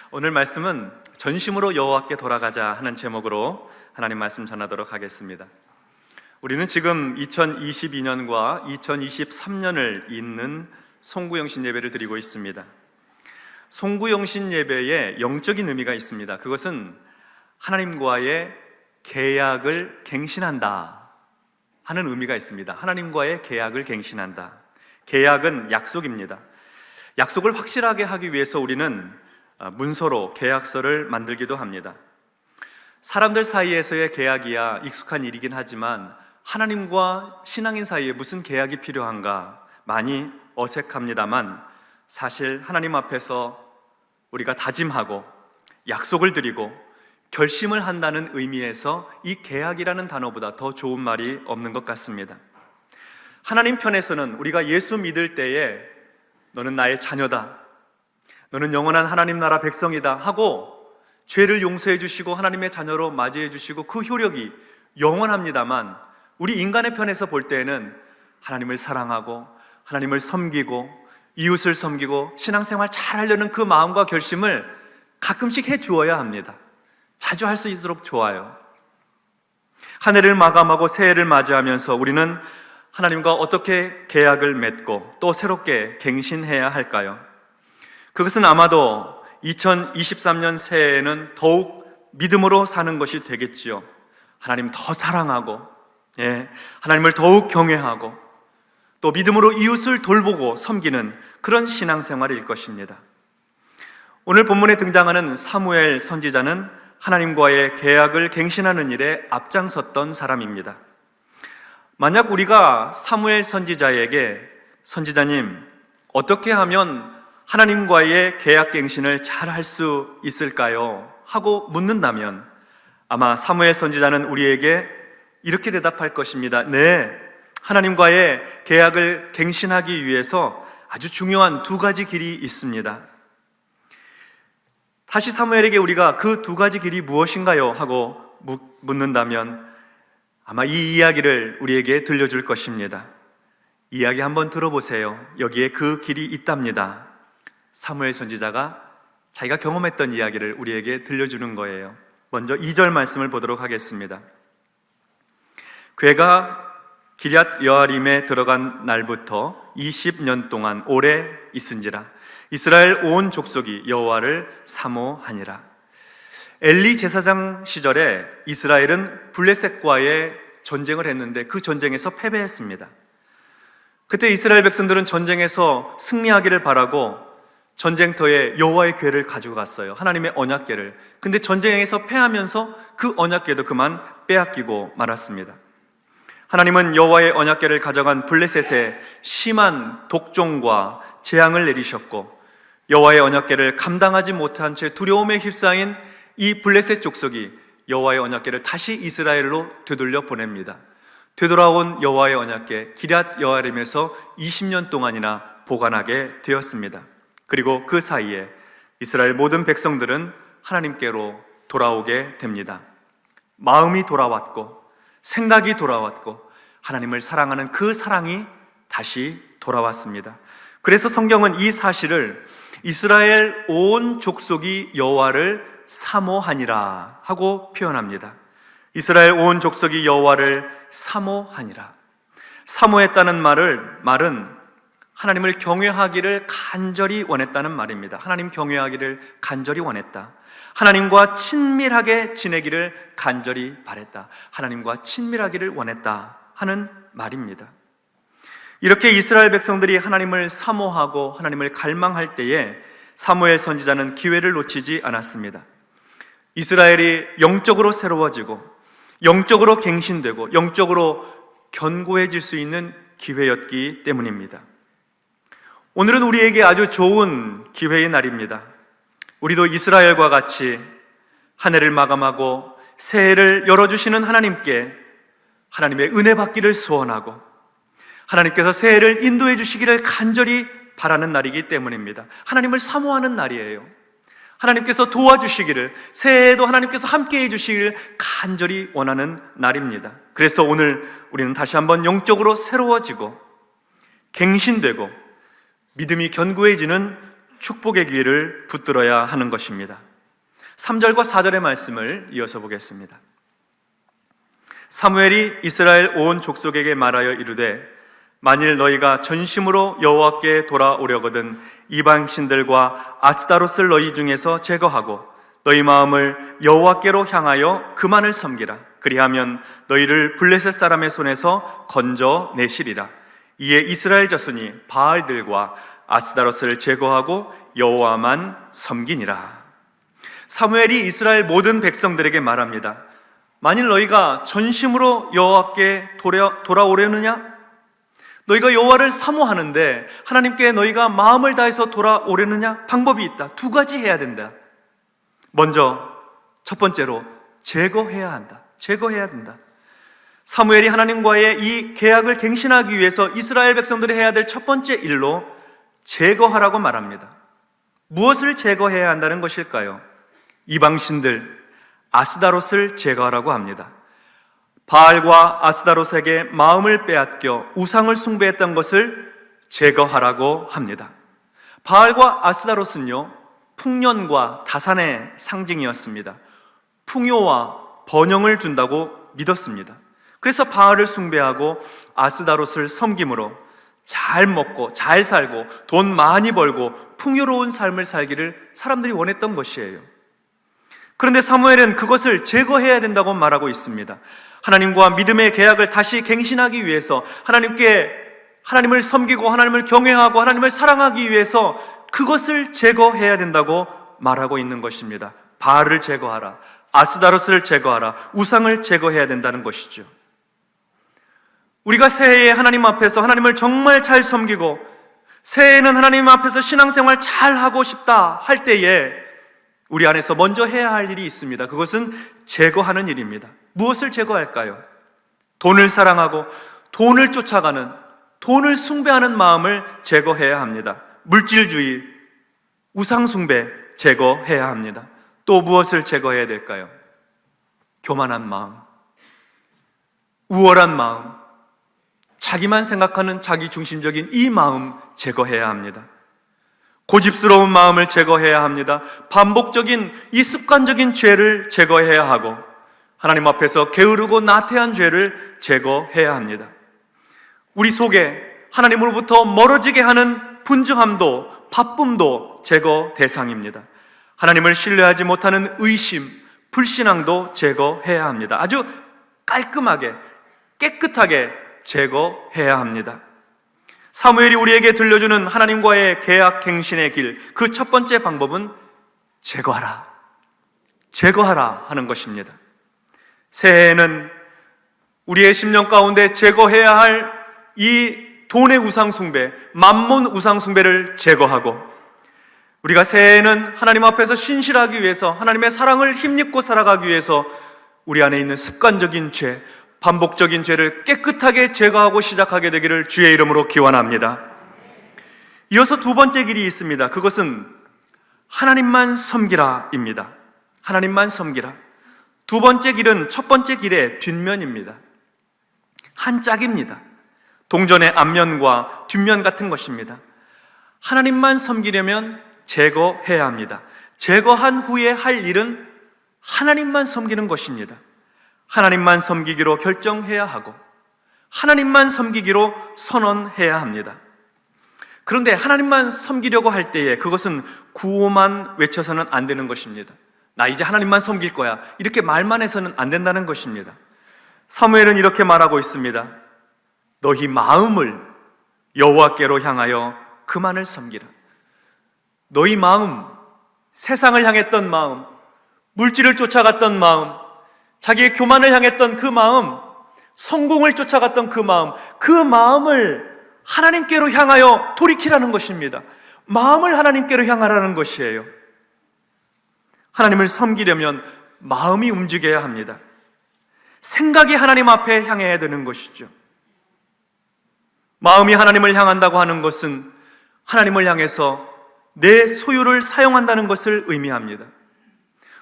오늘 말씀은 전심으로 여호와께 돌아가자 하는 제목으로 하나님 말씀 전하도록 하겠습니다. 우리는 지금 2022년과 2023년을 잇는 송구영신 예배를 드리고 있습니다. 송구영신 예배에 영적인 의미가 있습니다. 그것은 하나님과의 계약을 갱신한다 하는 의미가 있습니다. 하나님과의 계약을 갱신한다. 계약은 약속입니다. 약속을 확실하게 하기 위해서 우리는 문서로 계약서를 만들기도 합니다. 사람들 사이에서의 계약이야 익숙한 일이긴 하지만 하나님과 신앙인 사이에 무슨 계약이 필요한가 많이 어색합니다만, 사실 하나님 앞에서 우리가 다짐하고 약속을 드리고 결심을 한다는 의미에서 이 계약이라는 단어보다 더 좋은 말이 없는 것 같습니다. 하나님 편에서는 우리가 예수 믿을 때에 너는 나의 자녀다, 너는 영원한 하나님 나라 백성이다 하고 죄를 용서해 주시고 하나님의 자녀로 맞이해 주시고 그 효력이 영원합니다만, 우리 인간의 편에서 볼 때에는 하나님을 사랑하고 하나님을 섬기고 이웃을 섬기고 신앙생활 잘 하려는 그 마음과 결심을 가끔씩 해 주어야 합니다. 자주 할 수 있을수록 좋아요. 한 해를 마감하고 새해를 맞이하면서 우리는 하나님과 어떻게 계약을 맺고 또 새롭게 갱신해야 할까요? 그것은 아마도 2023년 새해에는 더욱 믿음으로 사는 것이 되겠지요. 하나님 더 사랑하고, 하나님을 더욱 경외하고 또 믿음으로 이웃을 돌보고 섬기는 그런 신앙생활일 것입니다. 오늘 본문에 등장하는 사무엘 선지자는 하나님과의 계약을 갱신하는 일에 앞장섰던 사람입니다. 만약 우리가 사무엘 선지자에게 선지자님, 어떻게 하면 하나님과의 계약 갱신을 잘 할 수 있을까요? 하고 묻는다면 아마 사무엘 선지자는 우리에게 이렇게 대답할 것입니다. 네, 하나님과의 계약을 갱신하기 위해서 아주 중요한 두 가지 길이 있습니다. 다시 사무엘에게 우리가 그 두 가지 길이 무엇인가요? 하고 묻는다면 아마 이 이야기를 우리에게 들려줄 것입니다. 이야기 한번 들어보세요. 여기에 그 길이 있답니다. 사무엘 선지자가 자기가 경험했던 이야기를 우리에게 들려주는 거예요. 먼저 2절 말씀을 보도록 하겠습니다. 괴가 기럇 여아림에 들어간 날부터 20년 동안 오래 있은지라 이스라엘 온 족속이 여호와를 사모하니라. 엘리 제사장 시절에 이스라엘은 블레셋과의 전쟁을 했는데 그 전쟁에서 패배했습니다. 그때 이스라엘 백성들은 전쟁에서 승리하기를 바라고 전쟁터에 여호와의 궤를 가지고 갔어요. 하나님의 언약궤를. 근데 전쟁에서 패하면서 그 언약궤도 그만 빼앗기고 말았습니다. 하나님은 여호와의 언약궤를 가져간 블레셋에 심한 독종과 재앙을 내리셨고, 여호와의 언약궤를 감당하지 못한 채 두려움에 휩싸인 이 블레셋 족속이 여호와의 언약궤를 다시 이스라엘로 되돌려 보냅니다. 되돌아온 여호와의 언약궤 기럇 여아림에서 20년 동안이나 보관하게 되었습니다. 그리고 그 사이에 이스라엘 모든 백성들은 하나님께로 돌아오게 됩니다. 마음이 돌아왔고 생각이 돌아왔고 하나님을 사랑하는 그 사랑이 다시 돌아왔습니다. 그래서 성경은 이 사실을 이스라엘 온 족속이 여호와를 사모하니라 하고 표현합니다. 이스라엘 온 족속이 여호와를 사모하니라. 사모했다는 말은 하나님을 경외하기를 간절히 원했다는 말입니다. 하나님 경외하기를 간절히 원했다. 하나님과 친밀하게 지내기를 간절히 바랬다. 하나님과 친밀하기를 원했다 하는 말입니다. 이렇게 이스라엘 백성들이 하나님을 사모하고 하나님을 갈망할 때에 사무엘 선지자는 기회를 놓치지 않았습니다. 이스라엘이 영적으로 새로워지고 영적으로 갱신되고 영적으로 견고해질 수 있는 기회였기 때문입니다. 오늘은 우리에게 아주 좋은 기회의 날입니다. 우리도 이스라엘과 같이 한 해를 마감하고 새해를 열어주시는 하나님께 하나님의 은혜 받기를 소원하고 하나님께서 새해를 인도해 주시기를 간절히 바라는 날이기 때문입니다. 하나님을 사모하는 날이에요. 하나님께서 도와주시기를, 새해에도 하나님께서 함께해 주시기를 간절히 원하는 날입니다. 그래서 오늘 우리는 다시 한번 영적으로 새로워지고 갱신되고 믿음이 견고해지는 축복의 기회를 붙들어야 하는 것입니다. 3절과 4절의 말씀을 이어서 보겠습니다. 사무엘이 이스라엘 온 족속에게 말하여 이르되 만일 너희가 전심으로 여호와께 돌아오려거든 이방 신들과 아스다롯을 너희 중에서 제거하고 너희 마음을 여호와께로 향하여 그만을 섬기라. 그리하면 너희를 블레셋 사람의 손에서 건져내시리라. 이에 이스라엘 자손이 바알들과 아스다롯을 제거하고 여호와만 섬기니라. 사무엘이 이스라엘 모든 백성들에게 말합니다. 만일 너희가 전심으로 여호와께 돌아오려느냐? 너희가 여호와를 사모하는데 하나님께 너희가 마음을 다해서 돌아오려느냐? 방법이 있다. 두 가지 해야 된다. 먼저 첫 번째로 제거해야 한다. 제거해야 된다. 사무엘이 하나님과의 이 계약을 갱신하기 위해서 이스라엘 백성들이 해야 될 첫 번째 일로 제거하라고 말합니다. 무엇을 제거해야 한다는 것일까요? 이방신들 아스다롯을 제거하라고 합니다. 바알과 아스다롯에게 마음을 빼앗겨 우상을 숭배했던 것을 제거하라고 합니다. 바알과 아스다롯은요, 풍년과 다산의 상징이었습니다. 풍요와 번영을 준다고 믿었습니다. 그래서 바알을 숭배하고 아스다롯을 섬김으로 잘 먹고 잘 살고 돈 많이 벌고 풍요로운 삶을 살기를 사람들이 원했던 것이에요. 그런데 사무엘은 그것을 제거해야 된다고 말하고 있습니다. 하나님과 믿음의 계약을 다시 갱신하기 위해서 하나님을 섬기고 하나님을 경외하고 하나님을 사랑하기 위해서 그것을 제거해야 된다고 말하고 있는 것입니다. 바알을 제거하라, 아스다롯을 제거하라, 우상을 제거해야 된다는 것이죠. 우리가 새해에 하나님 앞에서 하나님을 정말 잘 섬기고 새해에는 하나님 앞에서 신앙생활 잘 하고 싶다 할 때에 우리 안에서 먼저 해야 할 일이 있습니다. 그것은 제거하는 일입니다. 무엇을 제거할까요? 돈을 사랑하고 돈을 쫓아가는, 돈을 숭배하는 마음을 제거해야 합니다. 물질주의, 우상숭배 제거해야 합니다. 또 무엇을 제거해야 될까요? 교만한 마음, 우월한 마음, 자기만 생각하는 자기중심적인 이 마음 제거해야 합니다. 고집스러운 마음을 제거해야 합니다. 반복적인 이 습관적인 죄를 제거해야 하고 하나님 앞에서 게으르고 나태한 죄를 제거해야 합니다. 우리 속에 하나님으로부터 멀어지게 하는 분주함도 바쁨도 제거 대상입니다. 하나님을 신뢰하지 못하는 의심, 불신앙도 제거해야 합니다. 아주 깔끔하게 깨끗하게 제거해야 합니다. 사무엘이 우리에게 들려주는 하나님과의 계약 갱신의 길, 그 첫 번째 방법은 제거하라 하는 것입니다. 새해에는 우리의 심령 가운데 제거해야 할 이 돈의 우상숭배, 만몬 우상숭배를 제거하고 우리가 새해에는 하나님 앞에서 신실하기 위해서 하나님의 사랑을 힘입고 살아가기 위해서 우리 안에 있는 습관적인 죄, 반복적인 죄를 깨끗하게 제거하고 시작하게 되기를 주의 이름으로 기원합니다. 이어서 두 번째 길이 있습니다. 그것은 하나님만 섬기라입니다. 하나님만 섬기라. 두 번째 길은 첫 번째 길의 뒷면입니다. 한 짝입니다. 동전의 앞면과 뒷면 같은 것입니다. 하나님만 섬기려면 제거해야 합니다. 제거한 후에 할 일은 하나님만 섬기는 것입니다. 하나님만 섬기기로 결정해야 하고 하나님만 섬기기로 선언해야 합니다. 그런데 하나님만 섬기려고 할 때에 그것은 구호만 외쳐서는 안 되는 것입니다. 나 이제 하나님만 섬길 거야, 이렇게 말만 해서는 안 된다는 것입니다. 사무엘은 이렇게 말하고 있습니다. 너희 마음을 여호와께로 향하여 그만을 섬기라. 너희 마음, 세상을 향했던 마음, 물질을 쫓아갔던 마음, 자기의 교만을 향했던 그 마음, 성공을 쫓아갔던 그 마음을 하나님께로 향하여 돌이키라는 것입니다. 마음을 하나님께로 향하라는 것이에요. 하나님을 섬기려면 마음이 움직여야 합니다. 생각이 하나님 앞에 향해야 되는 것이죠. 마음이 하나님을 향한다고 하는 것은 하나님을 향해서 내 소유를 사용한다는 것을 의미합니다.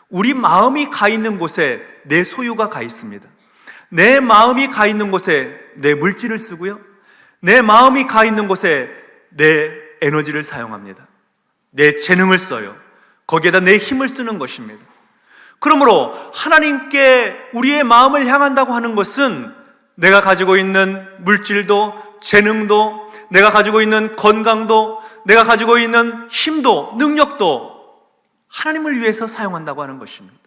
우리 마음이 가 있는 곳에 내 소유가 가 있습니다. 내 마음이 가 있는 곳에 내 물질을 쓰고요, 내 마음이 가 있는 곳에 내 에너지를 사용합니다. 내 재능을 써요. 거기에다 내 힘을 쓰는 것입니다. 그러므로 하나님께 우리의 마음을 향한다고 하는 것은 내가 가지고 있는 물질도, 재능도, 내가 가지고 있는 건강도, 내가 가지고 있는 힘도, 능력도 하나님을 위해서 사용한다고 하는 것입니다.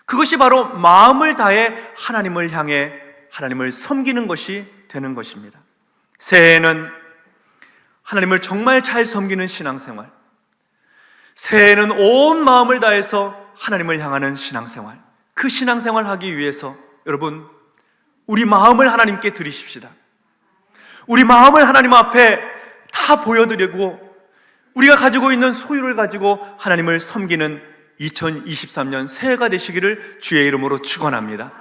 그것이 바로 마음을 다해 하나님을 향해 하나님을 섬기는 것이 되는 것입니다. 새해에는 하나님을 정말 잘 섬기는 신앙생활, 새해에는 온 마음을 다해서 하나님을 향하는 신앙생활, 그 신앙생활 하기 위해서 여러분, 우리 마음을 하나님께 드리십시다. 우리 마음을 하나님 앞에 다 보여드리고 우리가 가지고 있는 소유를 가지고 하나님을 섬기는 2023년 새해가 되시기를 주의 이름으로 축원합니다.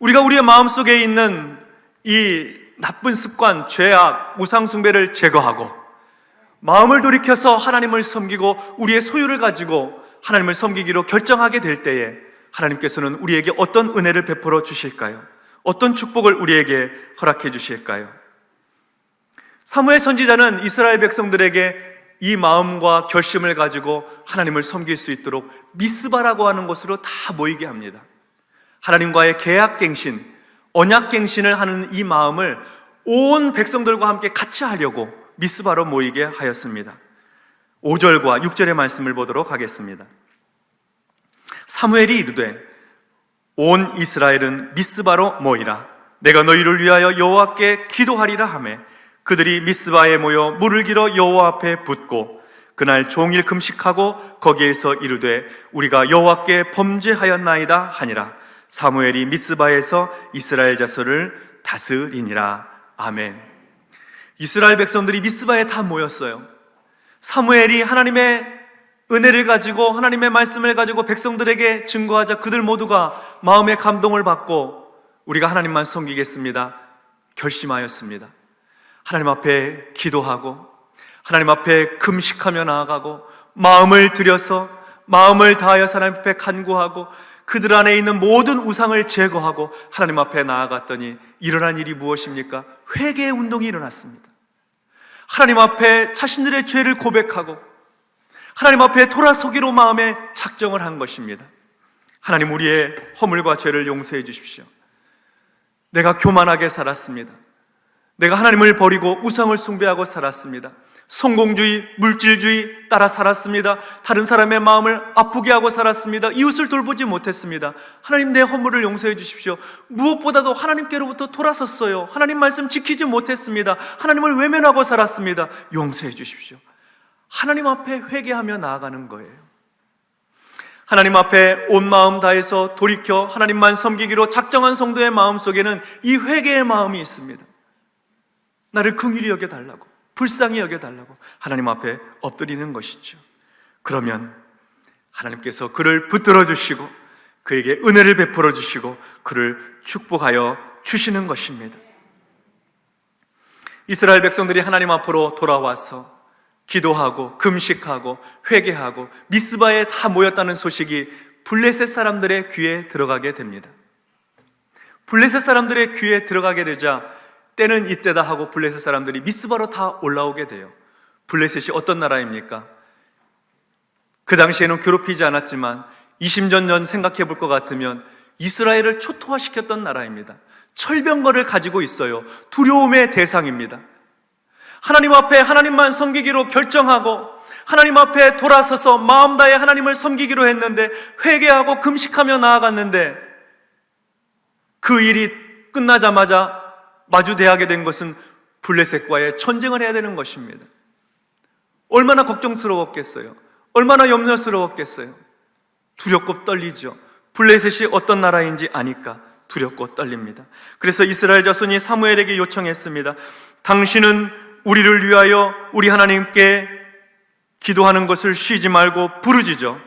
우리가 우리의 마음속에 있는 이 나쁜 습관, 죄악, 우상 숭배를 제거하고 마음을 돌이켜서 하나님을 섬기고 우리의 소유를 가지고 하나님을 섬기기로 결정하게 될 때에 하나님께서는 우리에게 어떤 은혜를 베풀어 주실까요? 어떤 축복을 우리에게 허락해 주실까요? 사무엘 선지자는 이스라엘 백성들에게 이 마음과 결심을 가지고 하나님을 섬길 수 있도록 미스바라고 하는 곳으로 다 모이게 합니다. 하나님과의 계약갱신, 언약갱신을 하는 이 마음을 온 백성들과 함께 같이 하려고 미스바로 모이게 하였습니다. 5절과 6절의 말씀을 보도록 하겠습니다. 사무엘이 이르되 온 이스라엘은 미스바로 모이라. 내가 너희를 위하여 여호와께 기도하리라 하매 그들이 미스바에 모여 물을 길어 여호와 앞에 붓고 그날 종일 금식하고 거기에서 이르되 우리가 여호와께 범죄하였나이다 하니라. 사무엘이 미스바에서 이스라엘 자손을 다스리니라. 아멘. 이스라엘 백성들이 미스바에 다 모였어요. 사무엘이 하나님의 은혜를 가지고 하나님의 말씀을 가지고 백성들에게 증거하자 그들 모두가 마음의 감동을 받고 우리가 하나님만 섬기겠습니다 결심하였습니다. 하나님 앞에 기도하고 하나님 앞에 금식하며 나아가고 마음을 들여서 마음을 다하여 하나님 앞에 간구하고 그들 안에 있는 모든 우상을 제거하고 하나님 앞에 나아갔더니 일어난 일이 무엇입니까? 회개의 운동이 일어났습니다. 하나님 앞에 자신들의 죄를 고백하고 하나님 앞에 돌아서기로 마음에 작정을 한 것입니다. 하나님, 우리의 허물과 죄를 용서해 주십시오. 내가 교만하게 살았습니다. 내가 하나님을 버리고 우상을 숭배하고 살았습니다. 성공주의, 물질주의 따라 살았습니다. 다른 사람의 마음을 아프게 하고 살았습니다. 이웃을 돌보지 못했습니다. 하나님, 내 허물을 용서해 주십시오. 무엇보다도 하나님께로부터 돌아섰어요. 하나님 말씀 지키지 못했습니다. 하나님을 외면하고 살았습니다. 용서해 주십시오. 하나님 앞에 회개하며 나아가는 거예요. 하나님 앞에 온 마음 다해서 돌이켜 하나님만 섬기기로 작정한 성도의 마음속에는 이 회개의 마음이 있습니다. 나를 긍휼히 여겨달라고, 불쌍히 여겨달라고 하나님 앞에 엎드리는 것이죠. 그러면 하나님께서 그를 붙들어 주시고 그에게 은혜를 베풀어 주시고 그를 축복하여 주시는 것입니다. 이스라엘 백성들이 하나님 앞으로 돌아와서 기도하고 금식하고 회개하고 미스바에 다 모였다는 소식이 블레셋 사람들의 귀에 들어가게 됩니다. 블레셋 사람들의 귀에 들어가게 되자 때는 이때다 하고 블레셋 사람들이 미스바로 다 올라오게 돼요. 블레셋이 어떤 나라입니까? 그 당시에는 괴롭히지 않았지만 20년 전 생각해 볼 것 같으면 이스라엘을 초토화시켰던 나라입니다. 철병거를 가지고 있어요. 두려움의 대상입니다. 하나님 앞에 하나님만 섬기기로 결정하고 하나님 앞에 돌아서서 마음 다해 하나님을 섬기기로 했는데 회개하고 금식하며 나아갔는데 그 일이 끝나자마자 마주대하게 된 것은 블레셋과의 전쟁을 해야 되는 것입니다. 얼마나 걱정스러웠겠어요? 얼마나 염려스러웠겠어요? 두렵고 떨리죠. 블레셋이 어떤 나라인지 아니까 두렵고 떨립니다. 그래서 이스라엘 자손이 사무엘에게 요청했습니다. 당신은 우리를 위하여 우리 하나님께 기도하는 것을 쉬지 말고 부르짖어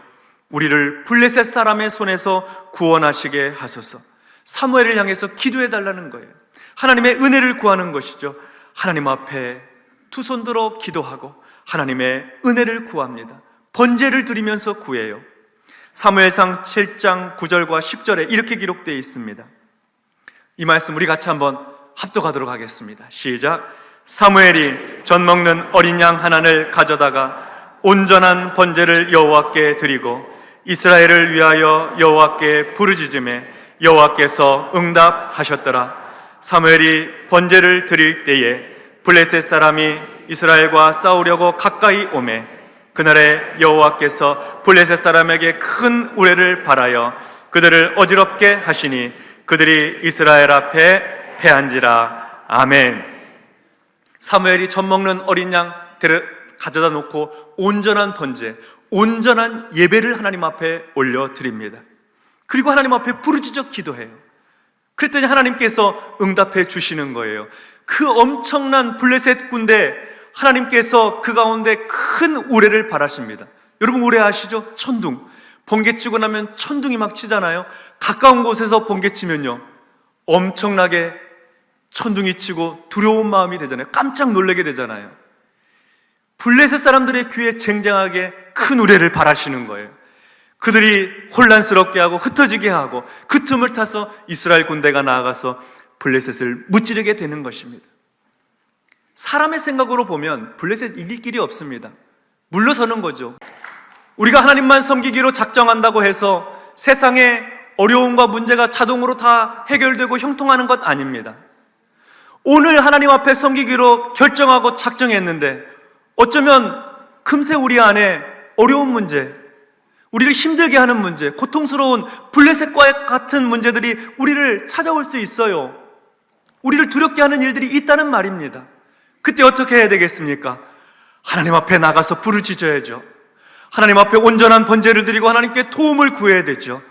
우리를 블레셋 사람의 손에서 구원하시게 하소서. 사무엘을 향해서 기도해 달라는 거예요. 하나님의 은혜를 구하는 것이죠. 하나님 앞에 두 손 들어 기도하고 하나님의 은혜를 구합니다. 번제를 드리면서 구해요. 사무엘상 7장 9절과 10절에 이렇게 기록되어 있습니다. 이 말씀 우리 같이 한번 합독하도록 하겠습니다. 시작. 사무엘이 젖 먹는 어린 양 하나를 가져다가 온전한 번제를 여호와께 드리고 이스라엘을 위하여 여호와께 부르짖음에 여호와께서 응답하셨더라. 사무엘이 번제를 드릴 때에 블레셋 사람이 이스라엘과 싸우려고 가까이 오매 그날에 여호와께서 블레셋 사람에게 큰 우레를 발하여 그들을 어지럽게 하시니 그들이 이스라엘 앞에 패한지라. 아멘. 사무엘이 젖 먹는 어린 양 가져다 놓고 온전한 번제, 온전한 예배를 하나님 앞에 올려드립니다. 그리고 하나님 앞에 부르짖어 기도해요. 그랬더니 하나님께서 응답해 주시는 거예요. 그 엄청난 블레셋 군대, 하나님께서 그 가운데 큰 우레를 발하십니다. 여러분 우레 아시죠? 천둥. 번개 치고 나면 천둥이 막 치잖아요. 가까운 곳에서 번개 치면요 엄청나게 천둥이 치고 두려운 마음이 되잖아요. 깜짝 놀라게 되잖아요. 블레셋 사람들의 귀에 쟁쟁하게 큰 우레를 발하시는 거예요. 그들이 혼란스럽게 하고 흩어지게 하고 그 틈을 타서 이스라엘 군대가 나아가서 블레셋을 무찌르게 되는 것입니다. 사람의 생각으로 보면 블레셋 이길 길이 없습니다. 물러서는 거죠. 우리가 하나님만 섬기기로 작정한다고 해서 세상의 어려움과 문제가 자동으로 다 해결되고 형통하는 것 아닙니다. 오늘 하나님 앞에 섬기기로 결정하고 작정했는데 어쩌면 금세 우리 안에 어려운 문제, 우리를 힘들게 하는 문제, 고통스러운 블레셋과 같은 문제들이 우리를 찾아올 수 있어요. 우리를 두렵게 하는 일들이 있다는 말입니다. 그때 어떻게 해야 되겠습니까? 하나님 앞에 나가서 부르짖어야죠. 하나님 앞에 온전한 번제를 드리고 하나님께 도움을 구해야 되죠.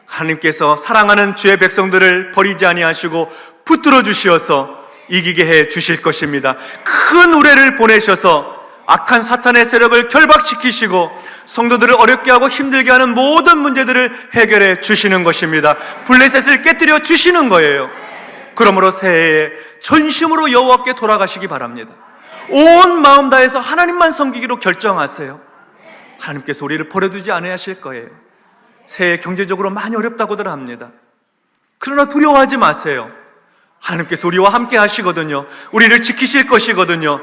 하나님께서 사랑하는 주의 백성들을 버리지 아니하시고 붙들어 주시어서 이기게 해 주실 것입니다. 큰 우레를 보내셔서 악한 사탄의 세력을 결박시키시고 성도들을 어렵게 하고 힘들게 하는 모든 문제들을 해결해 주시는 것입니다. 블레셋을 깨뜨려 주시는 거예요. 그러므로 새해에 전심으로 여호와께 돌아가시기 바랍니다. 온 마음 다해서 하나님만 섬기기로 결정하세요. 하나님께서 우리를 버려두지 않으실 거예요. 새해 경제적으로 많이 어렵다고들 합니다. 그러나 두려워하지 마세요. 하나님께서 우리와 함께 하시거든요. 우리를 지키실 것이거든요.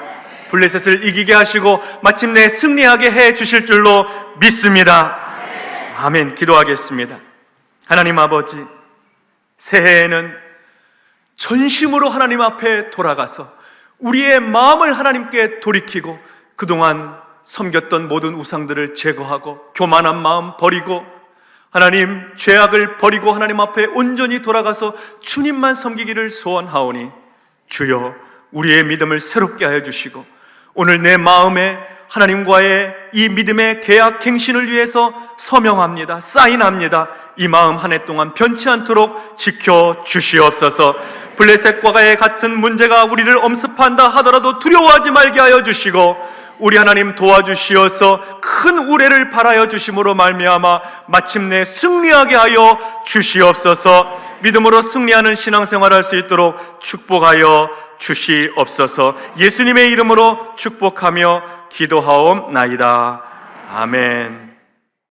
블레셋을 이기게 하시고 마침내 승리하게 해 주실 줄로 믿습니다. 아멘. 기도하겠습니다. 하나님 아버지, 새해에는 전심으로 하나님 앞에 돌아가서 우리의 마음을 하나님께 돌이키고 그동안 섬겼던 모든 우상들을 제거하고 교만한 마음 버리고 하나님 죄악을 버리고 하나님 앞에 온전히 돌아가서 주님만 섬기기를 소원하오니 주여 우리의 믿음을 새롭게 하여 주시고 오늘 내 마음에 하나님과의 이 믿음의 계약 갱신을 위해서 서명합니다. 사인합니다. 이 마음 한 해 동안 변치 않도록 지켜주시옵소서. 블레셋과의 같은 문제가 우리를 엄습한다 하더라도 두려워하지 말게 하여 주시고 우리 하나님 도와주시어서 큰 우레를 발하여 주심으로 말미암아 마침내 승리하게 하여 주시옵소서. 믿음으로 승리하는 신앙생활 할 수 있도록 축복하여 주시옵소서. 예수님의 이름으로 축복하며 기도하옵나이다. 아멘.